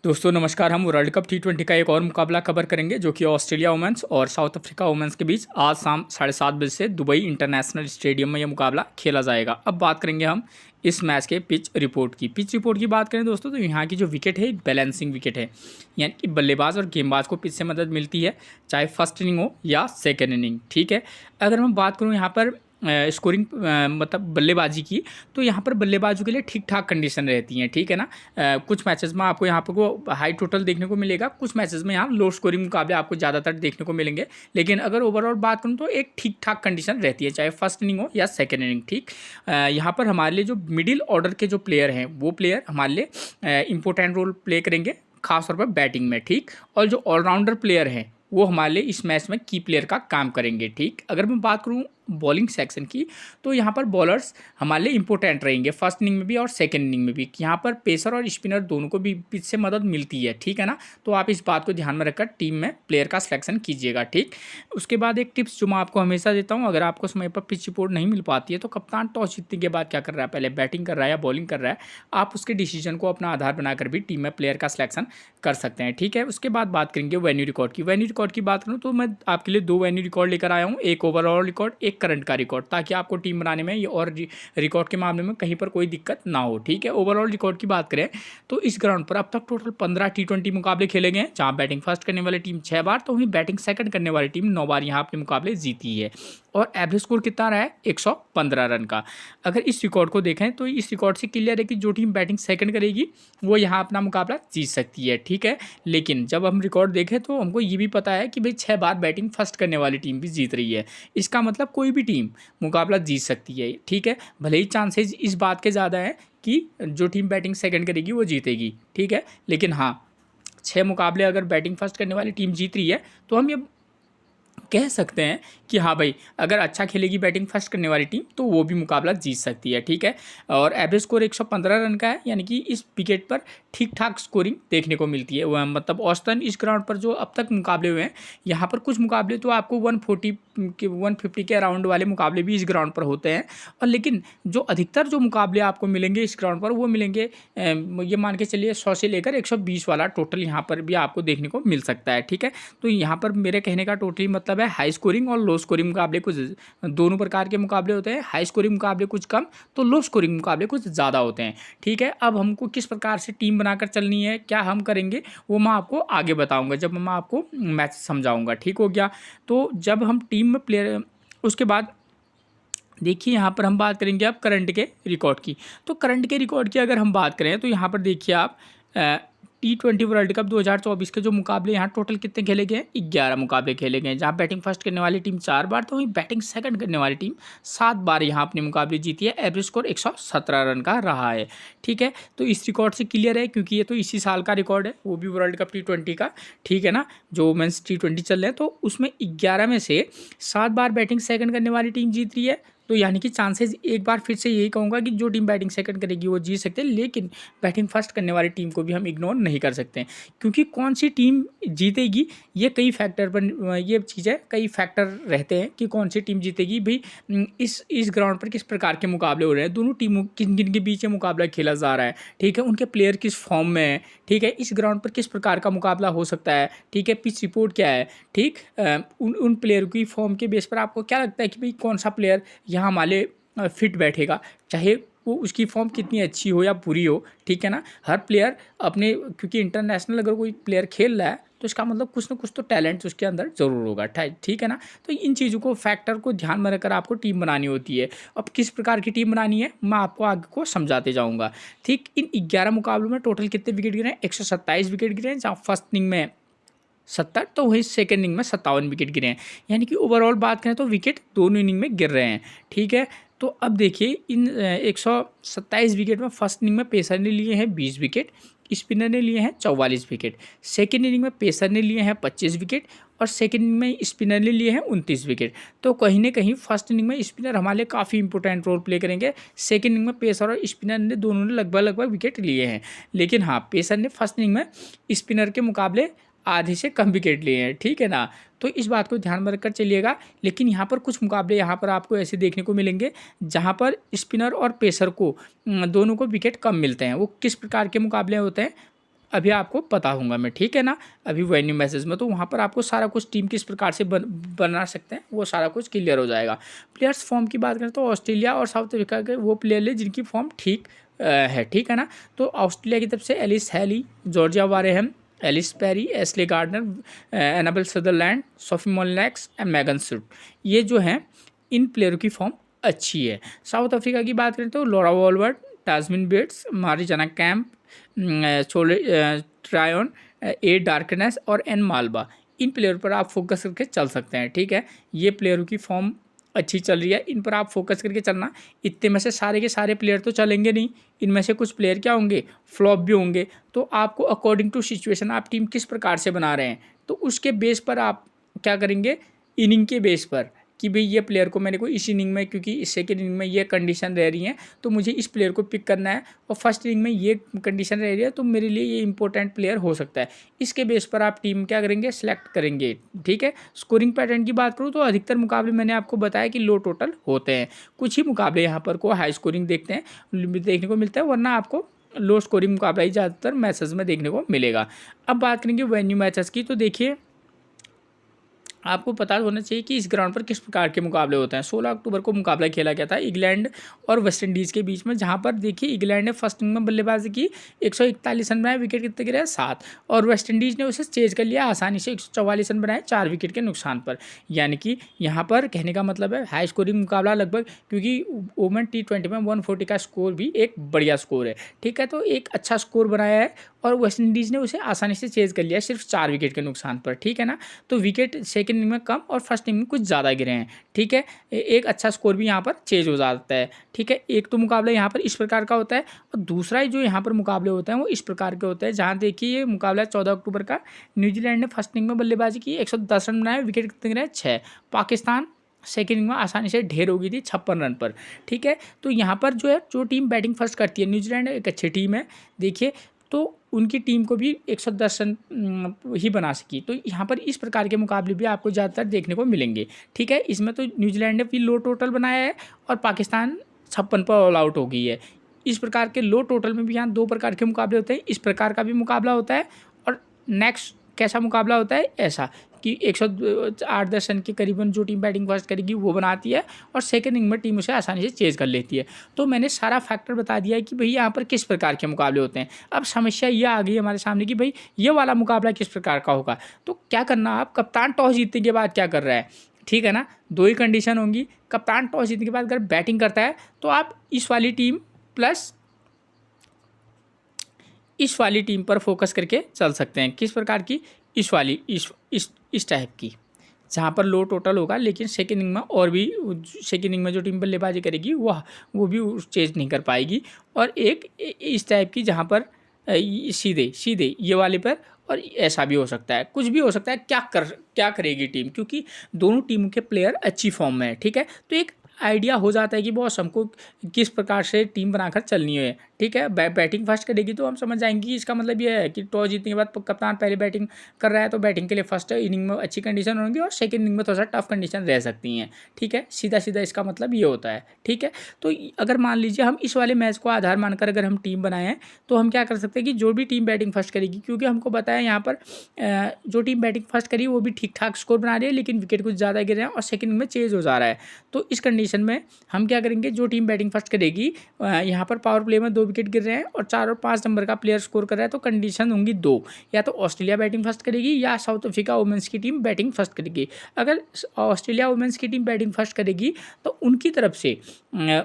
दोस्तों नमस्कार। हम वर्ल्ड कप टी20 का एक और मुकाबला कवर करेंगे जो कि ऑस्ट्रेलिया वुमेंस और साउथ अफ्रीका वुमेंस के बीच आज शाम 7:30 बजे से दुबई इंटरनेशनल स्टेडियम में यह मुकाबला खेला जाएगा। अब बात करेंगे हम इस मैच के पिच रिपोर्ट की। पिच रिपोर्ट की बात करें दोस्तों तो यहाँ की जो विकेट है बैलेंसिंग विकेट है, यानी कि बल्लेबाज और गेंदबाज को पिच से मदद मिलती है, चाहे फर्स्ट इनिंग हो या सेकेंड इनिंग। ठीक है, अगर मैं बात करूँ यहाँ पर स्कोरिंग मतलब बल्लेबाजी की, तो यहाँ पर बल्लेबाजों के लिए ठीक ठाक कंडीशन रहती हैं। ठीक है ना, कुछ मैचेस में आपको यहाँ पर को हाई टोटल देखने को मिलेगा, कुछ मैचेस में यहाँ लो स्कोरिंग मुकाबले आपको ज़्यादातर देखने को मिलेंगे। लेकिन अगर ओवरऑल बात करूँ तो एक ठीक ठाक कंडीशन रहती है, चाहे फर्स्ट इनिंग हो या सेकेंड इनिंग। ठीक, यहाँ पर हमारे लिए जो मिडिल ऑर्डर के जो प्लेयर हैं वो प्लेयर हमारे लिए इंपॉर्टेंट रोल प्ले करेंगे, खासतौर पर बैटिंग में। ठीक, और जो ऑलराउंडर प्लेयर हैं वो हमारे लिए इस मैच में की प्लेयर का काम करेंगे। ठीक, अगर मैं बात करूँ बॉलिंग सेक्शन की, तो यहाँ पर बॉलर्स हमारे लिए इंपॉर्टेंट रहेंगे फर्स्ट इनिंग में भी और सेकंड इनिंग में भी। यहाँ पर पेसर और स्पिनर दोनों को भी पिच से मदद मिलती है। ठीक है ना, तो आप इस बात को ध्यान में रखकर टीम में प्लेयर का सिलेक्शन कीजिएगा। ठीक, उसके बाद एक टिप्स जो मैं आपको हमेशा देता हूँ, अगर आपको समय पर पिच रिपोर्ट नहीं मिल पाती है तो कप्तान टॉस जीतने के बाद क्या कर रहा है, पहले बैटिंग कर रहा है या बॉलिंग कर रहा है, आप उसके डिसीजन को अपना आधार बनाकर भी टीम में प्लेयर का सिलेक्शन कर सकते हैं। ठीक है, उसके बाद बात करेंगे वेन्यू रिकॉर्ड की। वेन्यू रिकॉर्ड की बात करूँ तो मैं आपके लिए 2 वेन्यू रिकॉर्ड लेकर आया हूँ, एक ओवरऑल रिकॉर्ड, एक करंट का रिकॉर्ड, ताकि आपको टीम बनाने में और रिकॉर्ड के मामले में कहीं पर कोई दिक्कत ना हो। ठीक है, ओवरऑल रिकॉर्ड की बात करें तो इस ग्राउंड पर अब तक टोटल 15 टी20 मुकाबले खेले गए हैं, जहां बैटिंग फर्स्ट करने वाली टीम 6 बार तो वहीं बैटिंग सेकंड करने वाली टीम 9 बार यहाँ अपने मुकाबले जीती है। और एवरेज स्कोर कितना रहा है, 115 रन का। अगर इस रिकॉर्ड को देखें तो इस रिकॉर्ड से क्लियर है कि जो टीम बैटिंग सेकंड करेगी वो यहाँ अपना मुकाबला जीत सकती है। ठीक है, लेकिन जब हम रिकॉर्ड देखें तो हमको ये भी पता है कि भाई 6 बार बैटिंग फर्स्ट करने वाली टीम भी जीत रही है। इसका मतलब कोई भी टीम मुकाबला जीत सकती है। ठीक है, भले ही चांसेस इस बात के ज़्यादा हैं कि जो टीम बैटिंग सेकंड करेगी वो जीतेगी। ठीक है, लेकिन हाँ, 6 मुकाबले अगर बैटिंग फर्स्ट करने वाली टीम जीत रही है तो हम ये कह सकते हैं कि हाँ भाई, अगर अच्छा खेलेगी बैटिंग फर्स्ट करने वाली टीम तो वो भी मुकाबला जीत सकती है। ठीक है, और एवरेज स्कोर 115 रन का है, यानी कि इस विकेट पर ठीक ठाक स्कोरिंग देखने को मिलती है। वह मतलब औसतन इस ग्राउंड पर जो अब तक मुकाबले हुए हैं, यहाँ पर कुछ मुकाबले तो आपको 150 के अराउंड वाले मुकाबले भी इस ग्राउंड पर होते हैं, और लेकिन जो अधिकतर जो मुकाबले आपको मिलेंगे इस ग्राउंड पर वो मिलेंगे, ये मान के चलिए 100 से लेकर 120 वाला टोटल यहाँ पर भी आपको देखने को मिल सकता है। ठीक है, तो यहाँ पर मेरे कहने का टोटली मतलब है हाई स्कोरिंग और लो स्कोरिंग मुकाबले कुछ दोनों प्रकार के मुकाबले होते हैं। हाई स्कोरिंग मुकाबले कुछ कम तो लो स्कोरिंग मुकाबले कुछ ज़्यादा होते हैं। ठीक है, अब हमको किस प्रकार से टीम बनाकर चलनी है, क्या हम करेंगे, वो मैं आपको आगे बताऊंगा जब मैं आपको मैच समझाऊंगा। ठीक हो गया, तो जब हम टीम में प्लेयर, उसके बाद देखिए यहाँ पर हम बात करेंगे अब करंट के रिकॉर्ड की। तो करंट के रिकॉर्ड की अगर हम बात करें तो यहाँ पर देखिए आप टी20 वर्ल्ड कप 2024 के जो मुकाबले यहाँ टोटल कितने खेले गए हैं, 11 मुकाबले खेले गए हैं, जहाँ बैटिंग फर्स्ट करने वाली टीम 4 बार तो वहीं बैटिंग सेकंड करने वाली टीम 7 बार यहाँ अपने मुकाबले जीती है। एवरेज स्कोर 117 रन का रहा है। ठीक है, तो इस रिकॉर्ड से क्लियर है, क्योंकि ये तो इसी साल का रिकॉर्ड है, वो भी वर्ल्ड कप टी20 का। ठीक है ना, जो वुमेन्स टी20 चल रहे हैं तो उसमें 11 में से 7 बार बैटिंग सेकंड करने वाली टीम जीत रही है। तो यानी कि चांसेस, एक बार फिर से यही कहूँगा कि जो टीम बैटिंग सेकंड करेगी वो जीत सकते हैं, लेकिन बैटिंग फर्स्ट करने वाली टीम को भी हम इग्नोर नहीं कर सकते हैं, क्योंकि कौन सी टीम जीतेगी ये कई फैक्टर पर, ये चीज़ है, कई फैक्टर रहते हैं कि कौन सी टीम जीतेगी। भाई इस ग्राउंड पर किस प्रकार के मुकाबले हो रहे हैं, दोनों टीमों किन किन के बीच में मुकाबला खेला जा रहा है। ठीक है, उनके प्लेयर किस फॉर्म में है। ठीक है, इस ग्राउंड पर किस प्रकार का मुकाबला हो सकता है। ठीक है, पिच रिपोर्ट क्या है। ठीक, उन प्लेयर की फॉर्म के बेस पर आपको क्या लगता है कि भाई कौन सा प्लेयर यहाँ हमारे फिट बैठेगा, चाहे वो उसकी फॉर्म कितनी अच्छी हो या बुरी हो। ठीक है ना, हर प्लेयर अपने, क्योंकि इंटरनेशनल अगर कोई प्लेयर खेल रहा है तो इसका मतलब कुछ ना कुछ तो टैलेंट उसके अंदर ज़रूर होगा। ठीक है ना, तो इन चीज़ों को, फैक्टर को ध्यान में रखकर आपको टीम बनानी होती है। अब किस प्रकार की टीम बनानी है मैं आपको आगे को समझाते जाऊँगा। ठीक, इन 11 मुकाबलों में टोटल कितने विकेट गिरे हैं, 127 विकेट गिरे हैं, जहाँ फर्स्ट इनिंग में 70 तो वही सेकेंड इनिंग में 57 विकेट गिरे हैं, यानी कि ओवरऑल बात करें तो विकेट दोनों इनिंग में गिर रहे हैं। ठीक है, तो अब देखिए इन 127 विकेट में फर्स्ट इनिंग में पेसर ने लिए हैं 20 विकेट, स्पिनर ने लिए हैं 44 विकेट, सेकेंड इनिंग में पेसर ने लिए हैं 25 विकेट और सेकेंड इनिंग में स्पिनर ने लिए हैं 29 विकेट। तो कहीं ना कहीं फर्स्ट इनिंग में स्पिनर हमारे लिए काफ़ी इंपॉर्टेंट रोल प्ले करेंगे। सेकेंड इनिंग में पेसर और स्पिनर ने दोनों ने लगभग विकेट लिए हैं, लेकिन हाँ, पेसर ने फर्स्ट इनिंग में स्पिनर के मुकाबले आधे से कम विकेट लिए हैं। ठीक है ना, तो इस बात को ध्यान में रखकर चलिएगा। लेकिन यहाँ पर कुछ मुकाबले यहाँ पर आपको ऐसे देखने को मिलेंगे जहाँ पर स्पिनर और पेसर को दोनों को विकेट कम मिलते हैं। वो किस प्रकार के मुकाबले होते हैं, अभी आपको पता होगा मैं, ठीक है ना। अभी वेन्यू मैसेज में तो वहाँ पर आपको सारा कुछ टीम किस प्रकार से बना सकते हैं वो सारा कुछ क्लियर हो जाएगा। प्लेयर्स फॉर्म की बात करें तो ऑस्ट्रेलिया और साउथ अफ्रीका के वो प्लेयर है जिनकी फॉर्म ठीक है, ठीक है ना। तो ऑस्ट्रेलिया की तरफ से Alyssa Healy, Georgia Wareham, Ellyse Perry, Ashleigh Gardner, Annabel Sutherland, Sophie Molineux and Megan Schutt, ये जो हैं इन प्लेयरों की फॉर्म अच्छी है। साउथ अफ्रीका की बात करें तो Laura Wolvaardt, Tazmin Brits, Marizanne Kapp, Chloe Tryon, A Dercksen और एन मालबा, इन प्लेयर पर आप फोकस करके चल सकते हैं, ठीक है। ये प्लेयरों की फॉर्म अच्छी चल रही है, इन पर आप फोकस करके चलना। इतने में से सारे के सारे प्लेयर तो चलेंगे नहीं, इनमें से कुछ प्लेयर क्या होंगे, फ्लॉप भी होंगे। तो आपको अकॉर्डिंग टू सिचुएशन आप टीम किस प्रकार से बना रहे हैं तो उसके बेस पर आप क्या करेंगे, इनिंग के बेस पर कि भाई ये प्लेयर को मैंने को इस इनिंग में, क्योंकि इस सेकेंड इनिंग में ये कंडीशन रह रही है तो मुझे इस प्लेयर को पिक करना है, और फर्स्ट इनिंग में ये कंडीशन रह रही है तो मेरे लिए ये इंपॉर्टेंट प्लेयर हो सकता है। इसके बेस पर आप टीम क्या करेंगे, सेलेक्ट करेंगे, ठीक है। स्कोरिंग पैटर्न की बात करूँ तो अधिकतर मुकाबले मैंने आपको बताया कि लो टोटल होते हैं, कुछ ही मुकाबले यहाँ पर को हाई स्कोरिंग देखते हैं देखने को मिलता है, वरना आपको लो स्कोरिंग मुकाबला ही ज़्यादातर मैचेस में देखने को मिलेगा। अब बात करेंगे वेन्यू मैचेस की, तो देखिए आपको पता होना चाहिए कि इस ग्राउंड पर किस प्रकार के मुकाबले होते हैं। 16 अक्टूबर को मुकाबला खेला गया था इंग्लैंड और वेस्ट इंडीज़ के बीच में, जहां पर देखिए इंग्लैंड ने फर्स्ट इनिंग में बल्लेबाजी की, 141 रन बनाए, विकेट कितने गिरे 7, और वेस्ट इंडीज़ ने उसे चेज कर लिया आसानी से, 144 रन बनाए 4 विकेट के नुकसान पर। यानी कि यहाँ पर कहने का मतलब है हाई स्कोरिंग मुकाबला लगभग, क्योंकि वुमेन T20 में 140 का स्कोर भी एक बढ़िया स्कोर है, ठीक है। तो एक अच्छा स्कोर बनाया है और वेस्ट इंडीज़ ने उसे आसानी से चेज कर लिया सिर्फ 4 विकेट के नुकसान पर, ठीक है ना। तो विकेट सेकंड इनिंग में कम और फर्स्ट इनिंग में कुछ ज़्यादा गिरे हैं, ठीक है। एक अच्छा स्कोर भी यहाँ पर चेज हो जाता है, ठीक है। एक तो मुकाबला यहाँ पर इस प्रकार का होता है, और दूसरा जो यहाँ पर मुकाबले होते हैं वो इस प्रकार के होते हैं, जहाँ देखिए ये मुकाबला 14 अक्टूबर का, न्यूजीलैंड ने फर्स्ट इनिंग में बल्लेबाजी की, 110 रन बनाए, विकेट कितने गिरे 6। पाकिस्तान सेकेंड इनिंग में आसानी से ढेर हो गई थी 56 रन पर, ठीक है। तो यहाँ पर जो है जो टीम बैटिंग फर्स्ट करती है, न्यूजीलैंड एक अच्छी टीम है देखिए, तो उनकी टीम को भी 110 रन ही बना सकी। तो यहाँ पर इस प्रकार के मुकाबले भी आपको ज़्यादातर देखने को मिलेंगे, ठीक है। इसमें तो न्यूजीलैंड ने भी लो टोटल बनाया है और पाकिस्तान 56 पर ऑल आउट हो गई है। इस प्रकार के लो टोटल में भी यहाँ 2 प्रकार के मुकाबले होते हैं, इस प्रकार का भी मुकाबला होता है, और नेक्स्ट कैसा मुकाबला होता है ऐसा कि 108-10 रन के करीबन जो टीम बैटिंग फर्स्ट करेगी वो बनाती है, और सेकंड इनिंग में टीम उसे आसानी से चेज कर लेती है। तो मैंने सारा फैक्टर बता दिया है कि भाई यहाँ पर किस प्रकार के मुकाबले होते हैं। अब समस्या ये आ गई हमारे सामने कि भाई ये वाला मुकाबला किस प्रकार का होगा। तो क्या करना, आप कप्तान टॉस जीतने के बाद क्या कर रहा है, ठीक है ना। 2 ही कंडीशन होंगी, कप्तान टॉस जीतने के बाद अगर बैटिंग करता है तो आप इस वाली टीम प्लस इस वाली टीम पर फोकस करके चल सकते हैं। किस प्रकार की, इस वाली, इस टाइप की, जहाँ पर लो टोटल होगा, लेकिन सेकेंड इनिंग में और भी सेकेंड इनिंग में जो टीम बल्लेबाजी करेगी वो भी चेज नहीं कर पाएगी, और एक इस टाइप की जहाँ पर सीधे ये वाले पर, और ऐसा भी हो सकता है, कुछ भी हो सकता है। क्या करेगी टीम, क्योंकि दोनों टीमों के प्लेयर अच्छी फॉर्म में है, ठीक है। तो एक आइडिया हो जाता है कि बॉस हमको किस प्रकार से टीम बनाकर चलनी है, ठीक है। बैटिंग फर्स्ट करेगी तो हम समझ जाएंगे कि इसका मतलब ये है कि टॉस जीतने के बाद कप्तान पहले बैटिंग कर रहा है, तो बैटिंग के लिए फर्स्ट इनिंग में अच्छी कंडीशन होंगी और सेकंड इनिंग में थोड़ा सा टफ कंडीशन रह सकती हैं, ठीक है। सीधा सीधा इसका मतलब ये होता है, ठीक है। तो अगर मान लीजिए हम इस वाले मैच को आधार मानकर अगर हम टीम बनाए हैं तो हम क्या कर सकते हैं कि जो भी टीम बैटिंग फर्स्ट करेगी, क्योंकि हमको बताया यहाँ पर जो टीम बैटिंग फर्स्ट करी वो भी ठीक ठाक स्कोर बना रही है, लेकिन विकेट कुछ ज़्यादा गिर रहे हैं और सेकंड में चेज हो जा रहा है। तो इस कंडीशन में हम क्या करेंगे, जो टीम बैटिंग फर्स्ट करेगी, यहाँ पर पावर प्ले में 2 विकेट गिर रहे हैं और 4 और 5 नंबर का प्लेयर स्कोर कर रहा है, तो कंडीशन होंगी 2, या तो ऑस्ट्रेलिया बैटिंग फर्स्ट करेगी या साउथ अफ्रीका वुमेंस की टीम बैटिंग फर्स्ट करेगी। अगर ऑस्ट्रेलिया वुमेंस की टीम बैटिंग फर्स्ट करेगी तो उनकी तरफ से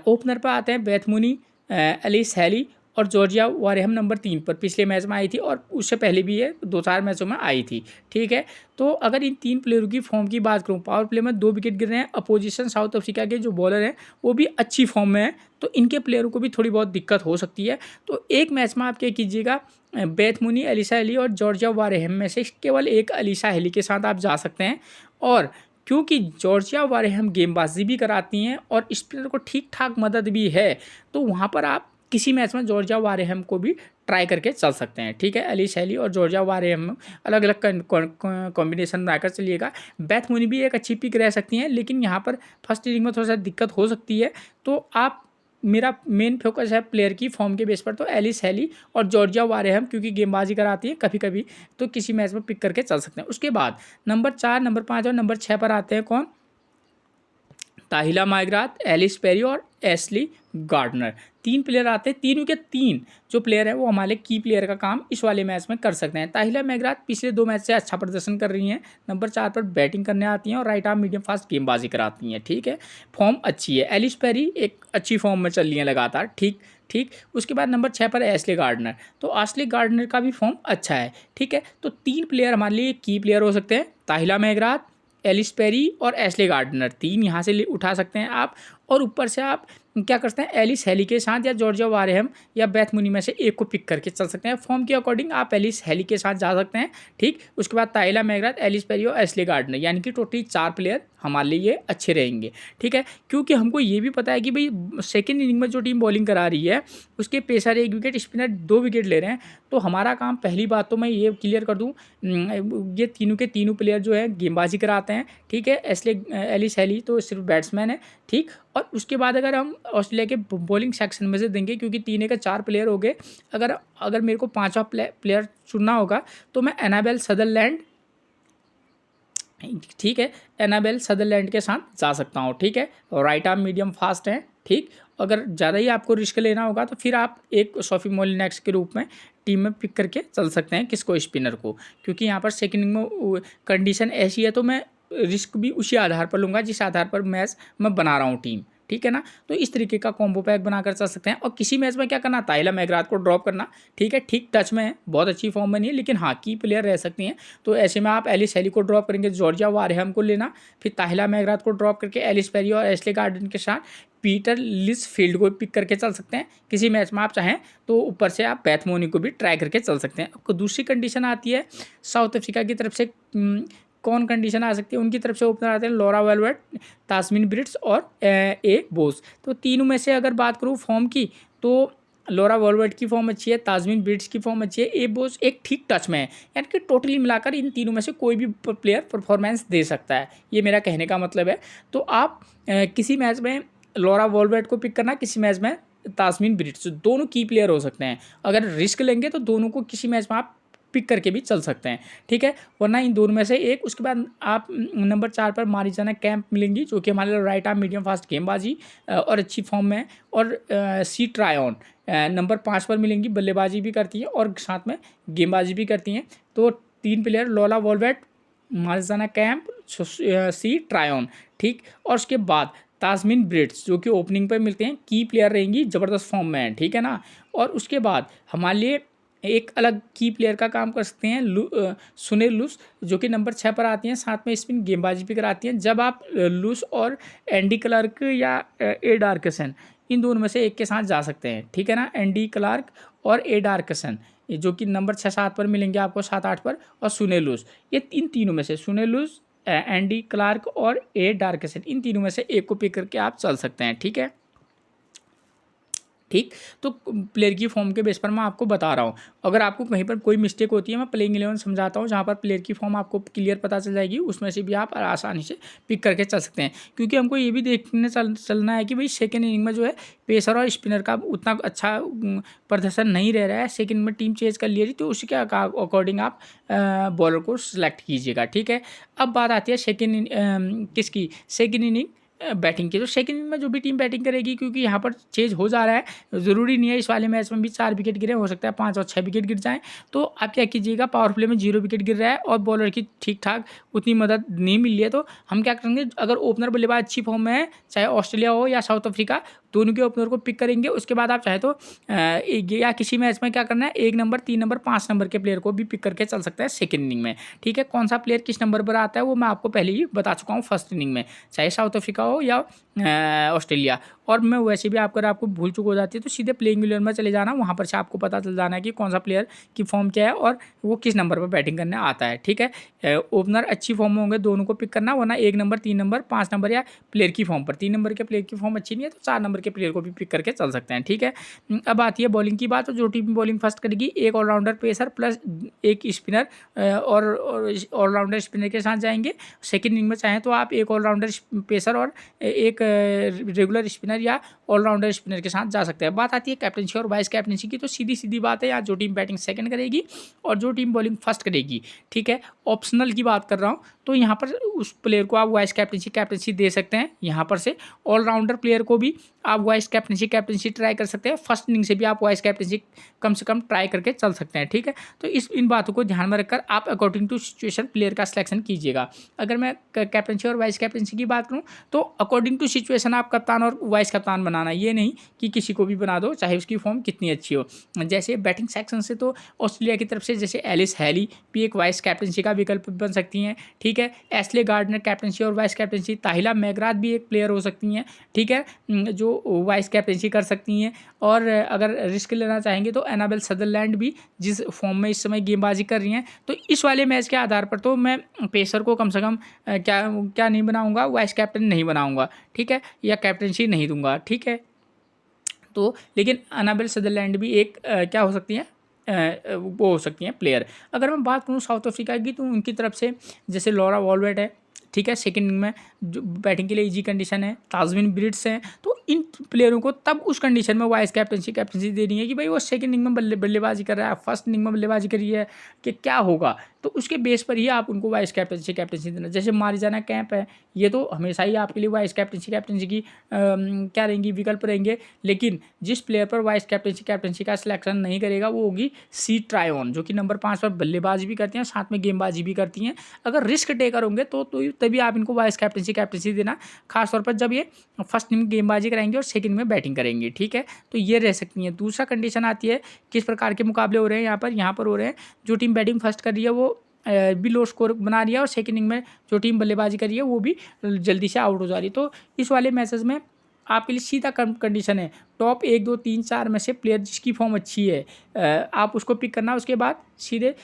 ओपनर पर आते हैं बेथ मूनी, एलिस हैली और जॉर्जिया वारेहम नंबर 3 पर, पिछले मैच में आई थी और उससे पहले भी ये 2-4 मैचों में आई थी, ठीक है। तो अगर इन 3 प्लेयरों की फॉर्म की बात करूँ, पावर प्ले में 2 विकेट गिर रहे हैं, अपोजिशन साउथ अफ्रीका के जो बॉलर हैं वो भी अच्छी फॉर्म में है, तो इनके प्लेयरों को भी थोड़ी बहुत दिक्कत हो सकती है। तो एक मैच में आप क्या कीजिएगा, बेथ मूनी, एलिसा हैली और जॉर्जिया वारेहम में से केवल एक एलिसा हैली के साथ आप जा सकते हैं, और क्योंकि जॉर्जिया वारेहम गेंदबाजी भी कराती हैं और स्पिनर को ठीक ठाक मदद भी है, तो वहाँ पर आप किसी मैच में जॉर्जिया वारेहम को भी ट्राई करके चल सकते हैं, ठीक है। एलिस हैली और जॉर्जिया वारेहम अलग अलग कॉम्बिनेशन बनाकर चलिएगा। बेथ मूनी भी एक अच्छी पिक रह सकती हैं, लेकिन यहाँ पर फर्स्ट इनिंग में थोड़ा सा दिक्कत हो सकती है, तो आप मेरा मेन फोकस है प्लेयर की फॉर्म के बेस पर, तो एलिस हेली और जॉर्जिया वारेहम क्योंकि गेंदबाजी कराती है कभी कभी, तो किसी मैच में पिक करके चल सकते हैं। उसके बाद नंबर 4, नंबर 5 और नंबर 6 पर आते हैं कौन? ताहिला माइग्राथ, एलिस पेरी और एशली गार्डनर। 3 प्लेयर आते हैं, तीनों के तीन जो प्लेयर है वो हमारे की प्लेयर का काम इस वाले मैच में कर सकते हैं। ताहिला माइग्राथ पिछले 2 मैच से अच्छा प्रदर्शन कर रही हैं, नंबर 4 पर बैटिंग करने आती हैं और राइट आर्म मीडियम फास्ट गेंदबाजी कराती हैं, ठीक है, फॉर्म अच्छी है। एलिस पेरी एक अच्छी फॉर्म में चल रही है लगातार, ठीक ठीक। उसके बाद नंबर 6 पर एशले गार्डनर, तो एशले गार्डनर का भी फॉर्म अच्छा है, ठीक है। तो 3 प्लेयर हमारे लिए की प्लेयर हो सकते हैं, ताहिला माइग्राथ, एलिस पेरी और एशले गार्डनर, 3 यहाँ से उठा सकते हैं आप। और ऊपर से आप क्या करते हैं, एलिस हेली के साथ या जॉर्जिया वारेहम या बेथ मुनी में से एक को पिक करके चल सकते हैं। फॉर्म के अकॉर्डिंग आप एलिस हेली के साथ जा सकते हैं, ठीक। उसके बाद ताहिला माइग्राथ, एलिस पेरी और एशले गार्डनर, यानी कि टोटली 4 प्लेयर हमारे लिए ये अच्छे रहेंगे, ठीक है। क्योंकि हमको ये भी पता है कि भाई सेकेंड इनिंग में जो टीम बॉलिंग करा रही है उसके पेसर 1 विकेट, स्पिनर 2 विकेट ले रहे हैं। तो हमारा काम, पहली बात तो मैं ये क्लियर कर दूँ, ये तीनों के तीनों प्लेयर जो है गेंदबाजी कराते हैं, ठीक है। एलिस हेली तो सिर्फ बैट्समैन है, ठीक। और उसके बाद अगर हम ऑस्ट्रेलिया के बॉलिंग सेक्शन में से देंगे, क्योंकि 3 का 4 प्लेयर हो गए, अगर अगर मेरे को 5वां प्लेयर चुनना होगा तो मैं एनाबेल सदरलैंड, ठीक है, एनाबेल सदरलैंड के साथ जा सकता हूँ, ठीक है। और राइट आर्म मीडियम फास्ट हैं, ठीक। अगर ज़्यादा ही आपको रिस्क लेना होगा तो फिर आप एक सोफी मोलिनेक्स के रूप में टीम में पिक करके चल सकते हैं, किसको, स्पिनर को। क्योंकि यहाँ पर सेकंड इनिंग में कंडीशन ऐसी है, तो मैं रिस्क भी उसी आधार पर लूँगा जिस आधार पर मैच मैं बना रहा हूँ टीम, ठीक है ना। तो इस तरीके का कॉम्बो पैक बनाकर चल सकते हैं। और किसी मैच में क्या करना, ताहिला माइग्राथ को ड्रॉप करना, ठीक है, ठीक टच में है, बहुत अच्छी फॉर्म में नहीं है, लेकिन हाँ की प्लेयर रह सकती हैं। तो ऐसे में आप एलिस हेली को ड्रॉप करेंगे, जॉर्जिया वारेहम को लेना, फिर ताहिला माइग्राथ को ड्रॉप करके एलिस पेरी और एशले गार्डन के साथ पीटर लिसफील्ड को पिक करके चल सकते हैं। किसी मैच में आप चाहें तो ऊपर से आप बेथ मोनी को भी ट्राई करके चल सकते हैं। दूसरी कंडीशन आती है साउथ अफ्रीका की तरफ से, कौन कंडीशन आ सकती है, उनकी तरफ से ओपनर आते हैं लॉरा वेलवेट, तास्मिन ब्रिट्स और ए बोस। तो तीनों में से अगर बात करूँ फॉर्म की, तो लॉरा वेलवेट की फॉर्म अच्छी है, तास्मिन ब्रिट्स की फॉर्म अच्छी है, ए बोस एक ठीक टच में है, यानी कि टोटली मिलाकर इन तीनों में से कोई भी प्लेयर परफॉर्मेंस दे सकता है, ये मेरा कहने का मतलब है। तो आप किसी मैच में लॉरा वेलवेट को पिक करना, किसी मैच में तास्मिन ब्रिट्स, दोनों की प्लेयर हो सकते हैं। अगर रिस्क लेंगे तो दोनों को किसी मैच में आप पिक करके भी चल सकते हैं, ठीक है, वरना इन दोनों में से एक। उसके बाद आप नंबर 4 पर मारिजाना कैंप मिलेंगी, जो कि हमारे राइट आर्म मीडियम फास्ट गेंदबाजी और अच्छी फॉर्म में है। और सी ट्रायन नंबर 5 पर मिलेंगी, बल्लेबाजी भी करती हैं और साथ में गेंदबाजी भी करती हैं। तो 3 प्लेयर, लॉरा वेलवेट, मारिजाना कैंप, सी ट्रायन, ठीक। और उसके बाद तास्मिन ब्रिट्स जो कि ओपनिंग पर मिलते हैं, की प्लेयर रहेंगी, ज़बरदस्त फॉर्म में है, ठीक है ना। और उसके बाद हमारे लिए एक अलग की प्लेयर का काम कर सकते हैं सुनील लुस, जो कि नंबर 6 पर आती हैं, साथ में स्पिन गेंदबाजी भी कराती हैं। जब आप लुस और एंडी क्लार्क या ए डार्कसन, इन दोनों में से एक के साथ जा सकते हैं, ठीक है ना, एंडी क्लार्क और ए डार्कसन, जो कि नंबर 6-7 पर मिलेंगे आपको, 7-8 पर, और सुनील लुस, ये इन तीनों में से सुनील लुस, एंडी क्लार्क और ए डार्कसन, इन तीनों में से एक को पिक करके आप चल सकते हैं, ठीक है, ठीक। तो प्लेयर की फॉर्म के बेस पर मैं आपको बता रहा हूँ। अगर आपको कहीं पर कोई मिस्टेक होती है, मैं प्लेइंग 11 समझाता हूँ, जहाँ पर प्लेयर की फॉर्म आपको क्लियर पता चल जाएगी, उसमें से भी आप आसानी से पिक करके चल सकते हैं। क्योंकि हमको ये भी देखने चलना है कि भाई सेकेंड इनिंग में जो है पेसर और स्पिनर का उतना अच्छा प्रदर्शन नहीं रह रहा है, सेकेंड में टीम चेंज कर लिया, तो उसके अकॉर्डिंग आप बॉलर को सिलेक्ट कीजिएगा, ठीक है। अब बात आती है सेकेंड इनिंग बैटिंग की। तो सेकंड इनिंग में जो भी टीम बैटिंग करेगी, क्योंकि यहाँ पर चेंज हो जा रहा है, ज़रूरी नहीं है इस वाले मैच में भी 4 विकेट गिरे, हो सकता है 5 और 6 विकेट गिर जाएं। तो आप क्या कीजिएगा, पावर प्ले में 0 विकेट गिर रहा है और बॉलर की ठीक ठाक उतनी मदद नहीं मिल रही है, तो हम क्या करेंगे, अगर ओपनर बल्लेबाज अच्छी फॉर्म में है, चाहे ऑस्ट्रेलिया हो या साउथ अफ्रीका, दोनों के ओपनर को पिक करेंगे। उसके बाद आप चाहे तो या किसी मैच में क्या करना है, 1 नंबर, 3 नंबर, 5 नंबर के प्लेयर को भी पिक करके चल सकता है सेकंड इनिंग में, ठीक है। कौन सा प्लेयर किस नंबर पर आता है वो मैं आपको पहले ही बता चुका हूँ फर्स्ट इनिंग में, चाहे साउथ अफ्रीका हो या ऑस्ट्रेलिया। और मैं वैसे भी आपको भूल चुक हो जाती है, तो सीधे प्लेइंग 11 में चले जाना, वहाँ पर से आपको पता चल जाना है कि कौन सा प्लेयर की फॉर्म क्या है और वो किस नंबर पर बैटिंग करने आता है, ठीक है। ओपनर अच्छी फॉर्म में होंगे, दोनों को पिक करना, वरना 1 नंबर, 3 नंबर, 5 नंबर या प्लेयर की फॉर्म पर, 3 नंबर के प्लेयर की फॉर्म अच्छी नहीं है तो 4 नंबर के प्लेयर को भी पिक करके चल सकते हैं, ठीक है। अब आती है बॉलिंग की बात, तो जो टीम बॉलिंग फर्स्ट करेगी, एक ऑलराउंडर पेसर प्लस एक स्पिनर और ऑलराउंडर स्पिनर के साथ जाएंगे। सेकेंड इनिंग में चाहें तो आप एक ऑलराउंडर पेसर और एक रेगुलर स्पिनर स्पिनर या ऑलराउंडर स्पिनर के साथ जा सकते हैं। बात आती है कैप्टनसी और वाइस कैप्टनसी की, तो सीधी सीधी बात है, यहाँ जो टीम बैटिंग सेकंड करेगी और जो टीम बॉलिंग फर्स्ट करेगी, ठीक है, ऑप्शनल की बात कर रहा हूँ, तो यहाँ पर उस प्लेयर को आप वाइस कैप्टनसी दे सकते हैं। यहाँ पर से ऑलराउंडर प्लेयर को भी आप वाइस कैप्टनसी ट्राई कर सकते हैं। फर्स्ट इनिंग से भी आप वाइस कैप्टनसी कम से कम ट्राई करके चल सकते हैं, ठीक है। तो इन बातों को ध्यान में रखकर आप अकॉर्डिंग टू सिचुएशन प्लेयर का सिलेक्शन कीजिएगा। अगर मैं कैप्टनसी और वाइस कैप्टनसी की बात करूँ तो अकॉर्डिंग टू सिचुएशन आप कप्तान और वाइस कप्तान बनाना, ये नहीं कि किसी को भी बना दो चाहे उसकी फॉर्म कितनी अच्छी हो। जैसे बैटिंग सेक्शन से तो ऑस्ट्रेलिया की तरफ से जैसे एलिस हैली भी एक वाइस कैप्टनसी का विकल्प बन सकती हैं, ठीक है। एस्ले गार्डनर कैप्टनसी और वाइस कैप्टनसी, ताहिला मैकग्राथ भी एक प्लेयर हो सकती हैं, ठीक है, जो वाइस कैप्टनसी कर सकती हैं। और अगर रिस्क लेना चाहेंगे तो एनाबेल सदरलैंड भी जिस फॉर्म में इस समय गेंदबाजी कर रही हैं, तो इस वाले मैच के आधार पर तो मैं पेसर को कम से कम क्या नहीं बनाऊंगा, वाइस कैप्टन नहीं बनाऊंगा, ठीक है, या कैप्टनसी नहीं दूंगा, ठीक है। तो लेकिन एनाबेल सदरलैंड भी एक क्या हो सकती है, वो हो सकती हैं प्लेयर। अगर मैं बात करूँ साउथ अफ्रीका की, तो उनकी तरफ से जैसे लॉरा वॉलवेट है, ठीक है, सेकंड इनिंग में जो बैटिंग के लिए इजी कंडीशन है, ताजविन ब्रिट्स हैं, तो इन प्लेयरों को तब उस कंडीशन में वाइस कैप्टनसी देनी है कि भाई वो सेकंड इनिंग में बल्लेबाजी कर रहा है, फर्स्ट इनिंग में बल्लेबाजी करी है, कि क्या होगा, तो उसके बेस पर ही आप उनको वाइस कैप्टनसी देना। जैसे मारिजाना कैंप है, ये तो हमेशा ही आपके लिए वाइस कैप्टनसी की क्या रहेंगी, विकल्प रहेंगे। लेकिन जिस प्लेयर पर वाइस कैप्टनसी का सिलेक्शन नहीं करेगा वो होगी सी ट्रायोन, जो कि नंबर 5 पर बल्लेबाजी भी करती हैं, साथ में गेंदबाजी भी करती हैं। अगर रिस्क टेकर होंगे तो तभी आप इनको वाइस कैप्टनसी देना, खासतौर पर जब ये फर्स्ट इनिंग गेंदबाजी कराएंगे और सेकंड में बैटिंग करेंगे, ठीक है। तो ये रह सकती हैं। दूसरा कंडीशन आती है किस प्रकार के मुकाबले हो रहे हैं यहाँ पर हो रहे हैं, जो टीम बैटिंग फर्स्ट कर रही है वो भी लो स्कोर बना रही है और सेकंड इनिंग में जो टीम बल्लेबाजी कर रही है वो भी जल्दी से आउट हो जा रही है। तो इस वाले मैचेस में आपके लिए सीधा कंडीशन है, टॉप 1 2 3 4 में से प्लेयर जिसकी फॉर्म अच्छी है आप उसको पिक करना, उसके बाद सीधे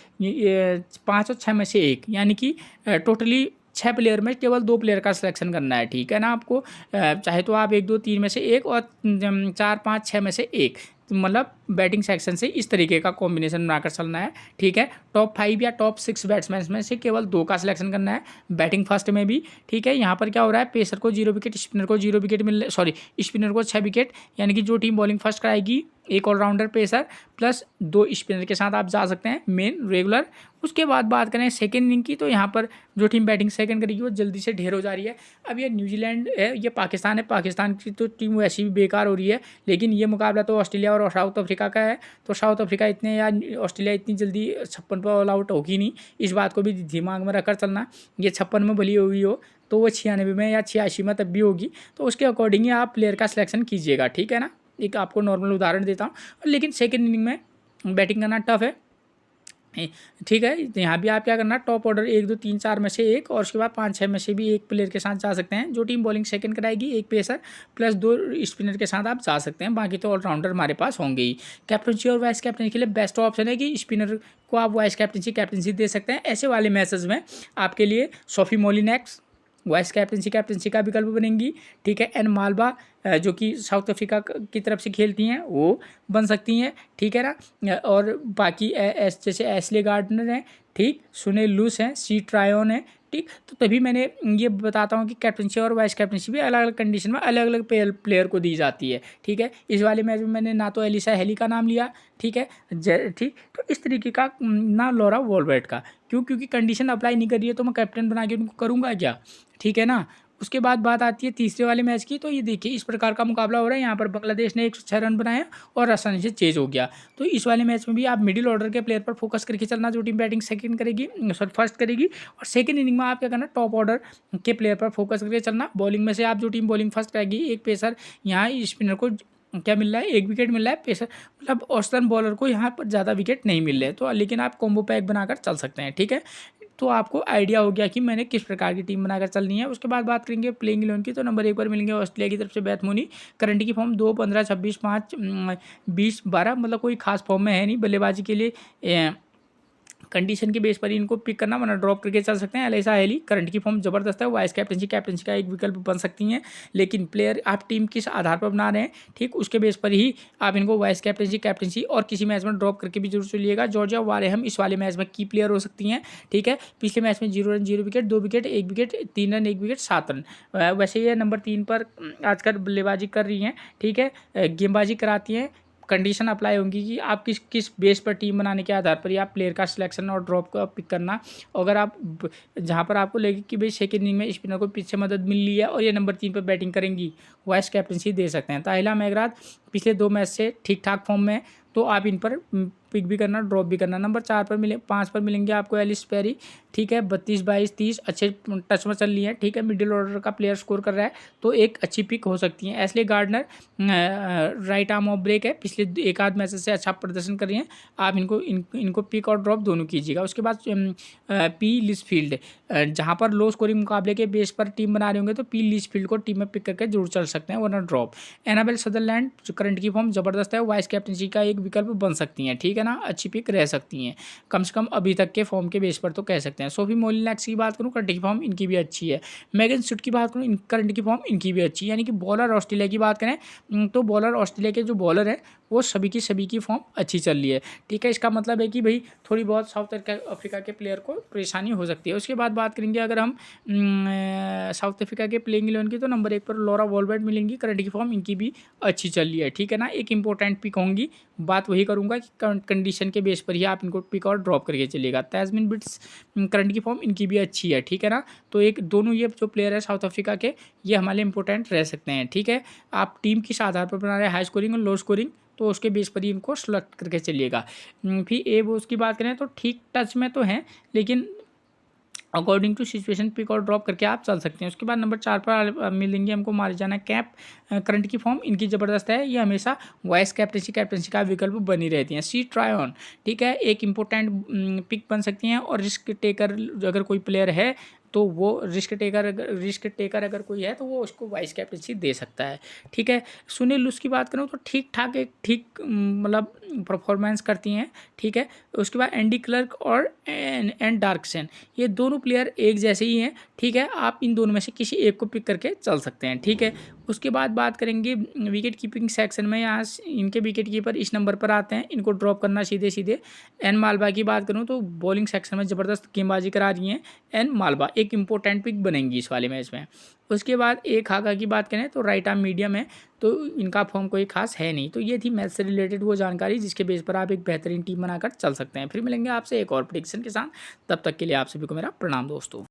5 और 6 में से एक, यानी कि टोटली 6 प्लेयर में केवल 2 प्लेयर का सिलेक्शन करना है, ठीक है ना। आपको चाहे तो आप 1 2 3 में से एक और 4 5 6 में से एक, मतलब बैटिंग सेक्शन से इस तरीके का कॉम्बिनेशन बनाकर चलना है, ठीक है। टॉप 5 या टॉप 6 बैट्समैन में से केवल 2 का सिलेक्शन करना है बैटिंग फर्स्ट में भी, ठीक है। यहाँ पर क्या हो रहा है, पेसर को 0 विकेट, स्पिनर को 0 विकेट स्पिनर को 6 विकेट, यानी कि जो टीम बॉलिंग फर्स्ट कराएगी एक ऑलराउंडर पेसर प्लस 2 स्पिनर के साथ आप जा सकते हैं मेन रेगुलर। उसके बाद बात करें सेकेंड इनिंग की, तो यहाँ पर जो टीम बैटिंग सेकंड करेगी वो जल्दी से ढेर हो जा रही है। अब ये न्यूजीलैंड है, ये पाकिस्तान है, पाकिस्तान की तो टीम वैसी भी बेकार हो रही है, लेकिन ये मुकाबला तो ऑस्ट्रेलिया और साउथ अफ्रीका का है, तो साउथ अफ्रीका इतने या ऑस्ट्रेलिया इतनी जल्दी 56 पर ऑल आउट होगी नहीं, इस बात को भी दिमाग में रखकर चलना। ये 56 में भली हुई हो तो वो 96 में या 86 में तब भी होगी, तो उसके अकॉर्डिंग ही आप प्लेयर का सिलेक्शन कीजिएगा, ठीक है ना। एक आपको नॉर्मल उदाहरण देता हूँ, लेकिन सेकेंड इनिंग में बैटिंग करना टफ है, ठीक है। तो यहाँ भी आप क्या करना, टॉप ऑर्डर 1 2 3 4 में से एक, और उसके बाद 5 6 में से भी एक प्लेयर के साथ जा सकते हैं। जो टीम बॉलिंग सेकंड कराएगी एक पेसर प्लस 2 स्पिनर के साथ आप जा सकते हैं, बाकी तो ऑलराउंडर हमारे पास होंगे ही। कैप्टनसी और वाइस कैप्टनसी के लिए बेस्ट ऑप्शन है कि स्पिनर को आप वाइस कैप्टनसी दे सकते हैं। ऐसे वाले मैचेस में आपके लिए सोफी मोलिनेक्स वाइस कैप्टनसी का विकल्प बनेंगी, ठीक है। एन मालबा जो कि साउथ अफ्रीका की तरफ से खेलती हैं वो बन सकती हैं, ठीक है ना। और बाकी जैसे एस्ले गार्डनर हैं, ठीक, सुनील लूस हैं, सी ट्रायोन है, ठीक। तो तभी मैंने ये बताता हूँ कि कैप्टनसी और वाइस कैप्टनसी भी अलग अलग कंडीशन में अलग अलग प्लेयर को दी जाती है, ठीक है। इस वाले मैच में मैंने ना तो एलिसा हेली का नाम लिया, ठीक है, ठीक। तो इस तरीके का ना लॉरा वॉलवेट का, क्योंकि कंडीशन अप्लाई नहीं कर रही है तो मैं कैप्टन बना के उनको करूँगा क्या, ठीक है ना। उसके बाद बात आती है तीसरे वाले मैच की, तो ये देखिए इस प्रकार का मुकाबला हो रहा है। यहाँ पर बांग्लादेश ने 106 रन बनाए और आसानी से चेज हो गया। तो इस वाले मैच में भी आप मिडिल ऑर्डर के प्लेयर पर फोकस करके चलना, जो टीम बैटिंग फर्स्ट करेगी, और सेकंड इनिंग में आप क्या करना, टॉप ऑर्डर के प्लेयर पर फोकस करके चलना। बॉलिंग में से आप जो टीम बॉलिंग फर्स्ट करेगी एक पेसर, यहाँ स्पिनर को क्या मिल रहा है, 1 विकेट मिल रहा है, पेसर मतलब औसतन बॉलर को यहाँ पर ज़्यादा विकेट नहीं मिल रहे, तो लेकिन आप कॉम्बो पैक बनाकर चल सकते हैं, ठीक है। तो आपको आइडिया हो गया कि मैंने किस प्रकार की टीम बनाकर चलनी है। उसके बाद बात करेंगे प्लेइंग 11 की, तो नंबर 1 पर मिलेंगे ऑस्ट्रेलिया की तरफ से बेथ मूनी। करंट की फॉर्म 2 15 26 5 20 12, मतलब कोई खास फॉर्म में है नहीं, बल्लेबाजी के लिए कंडीशन के बेस पर ही इनको पिक करना, वरना ड्रॉप करके चल सकते हैं। एलिसा हेली करंट की फॉर्म जबरदस्त है, वाइस कैप्टनसी का एक विकल्प बन सकती हैं, लेकिन प्लेयर आप टीम किस आधार पर बना रहे हैं, ठीक उसके बेस पर ही आप इनको वाइस कैप्टनसी और किसी मैच में ड्रॉप करके भी जरूर चलिएगा। जॉर्जिया वारेहम इस वाले मैच में की प्लेयर हो सकती हैं, ठीक है। पिछले मैच में 0 run 0 wicket, 2 wicket 1 wicket 3 run 1 wicket 7 run. वैसे ये नंबर 3 पर आजकल बल्लेबाजी कर रही हैं, ठीक है, गेंदबाजी कराती हैं। कंडीशन अप्लाई होंगी कि आप किस किस बेस पर टीम बनाने के आधार पर ही आप प्लेयर का सिलेक्शन और ड्रॉप को पिक करना। अगर आप जहां पर आपको लगे कि भाई सेकंड इनिंग में स्पिनर को पीछे मदद मिल रही है और ये नंबर 3 पर बैटिंग करेंगी, वाइस कैप्टनसी दे सकते हैं। ताहिला मेघराज पिछले 2 मैच से ठीक ठाक फॉर्म में, तो आप इन पर पिक भी करना, ड्रॉप भी करना। नंबर 4 पर 5 पर मिलेंगे आपको एलिस पेरी, ठीक है, 32 22 30 अच्छे टच में चल रही है, ठीक है, मिडिल ऑर्डर का प्लेयर स्कोर कर रहा है, तो एक अच्छी पिक हो सकती है। Ashleigh Gardner right arm off break है, पिछले एक आध मैच से अच्छा प्रदर्शन कर रही हैं, आप इनको पिक और ड्रॉप दोनों कीजिएगा। उसके बाद पी लिसफील्ड, जहाँ पर लो स्कोरिंग मुकाबले के बेस पर टीम बना रहे होंगे तो पी लिसफील्ड को टीम में पिक करके जरूर चल सकते हैं, वरना ड्रॉप। एनाबेल सदरलैंड जो करंट की फॉर्म जबरदस्त है, वाइस कैप्टनसी का एक विकल्प बन सकती हैं, ठीक है ना, अच्छी पिक रह सकती हैं, कम से कम अभी तक के फॉर्म के बेस पर तो कह सकते हैं। सोफी मोलिनैक्स की बात करूँ, करंट की फॉर्म इनकी भी अच्छी है। मैगन सुट की बात करूँ, करंट की फॉर्म इनकी भी अच्छी है। यानी कि बॉलर ऑस्ट्रेलिया की बात करें तो बॉलर ऑस्ट्रेलिया के जो बॉलर है वो सभी की फॉर्म अच्छी चल रही है, ठीक है। इसका मतलब है कि भाई थोड़ी बहुत साउथ अफ्रीका के प्लेयर को परेशानी हो सकती है। उसके बाद बात करेंगे अगर हम साउथ अफ्रीका के प्लेइंग 11 की, तो नंबर 1 पर लॉरा वॉलबर्ट मिलेंगी, करंट की फॉर्म इनकी भी अच्छी चल रही है, ठीक है ना। एक इंपॉर्टेंट पिक होंगी, बात वही करूंगा कि कंडीशन के बेस पर ही आप इनको पिक और ड्रॉप करके चलिएगा। तैजमिन बिट्स करंट की फॉर्म इनकी भी अच्छी है, ठीक है ना। तो एक दोनों ये जो प्लेयर है साउथ अफ्रीका के, ये हमारे इंपॉर्टेंट रह सकते हैं, ठीक है। आप टीम किस आधार पर बना रहे हैं, हाई स्कोरिंग और लो स्कोरिंग, तो उसके बेस पर ही इनको सेलेक्ट करके चलिएगा। फिर ए बोस की बात करें तो ठीक टच में तो हैं, लेकिन अकॉर्डिंग टू सिचुएशन पिक और ड्रॉप करके आप चल सकते हैं। उसके बाद नंबर 4 पर मिलेंगे हमको मारिजाना कैप, करंट की फॉर्म इनकी ज़बरदस्त है, ये हमेशा वाइस कैप्टनसी का विकल्प बनी रहती हैं। सी ट्रायन, ठीक है, एक इंपॉर्टेंट पिक बन सकती हैं, और रिस्क टेकर अगर कोई प्लेयर है तो वो रिस्क टेकर अगर कोई है तो वो उसको वाइस कैप्टनसी दे सकता है, ठीक है। सुनील लुस की बात करूँ तो ठीक ठाक मतलब परफॉर्मेंस करती हैं, ठीक है। उसके बाद एंडी क्लर्क और एंड डार्कसन, ये दोनों प्लेयर एक जैसे ही हैं, ठीक है। आप इन दोनों में से किसी एक को पिक करके चल सकते हैं, ठीक है। उसके बाद बात करेंगे विकेट कीपिंग सेक्शन में, यहाँ इनके विकेट कीपर इस नंबर पर आते हैं, इनको ड्रॉप करना सीधे। एन मालवा की बात करूँ तो बॉलिंग सेक्शन में ज़बरदस्त गेंदबाजी करा रही हैं एन मालवा, एक इंपॉर्टेंट पिक बनेंगी इस वाले मैच में। उसके बाद एक हागा की बात करें तो राइट आर्म मीडियम है, तो इनका फॉर्म कोई खास है नहीं। तो ये थी मैच से रिलेटेड वो जानकारी जिसके बेस पर आप एक बेहतरीन टीम बनाकर चल सकते हैं। फिर मिलेंगे आपसे एक और प्रेडिक्शन के साथ, तब तक के लिए आप सभी को मेरा प्रणाम दोस्तों।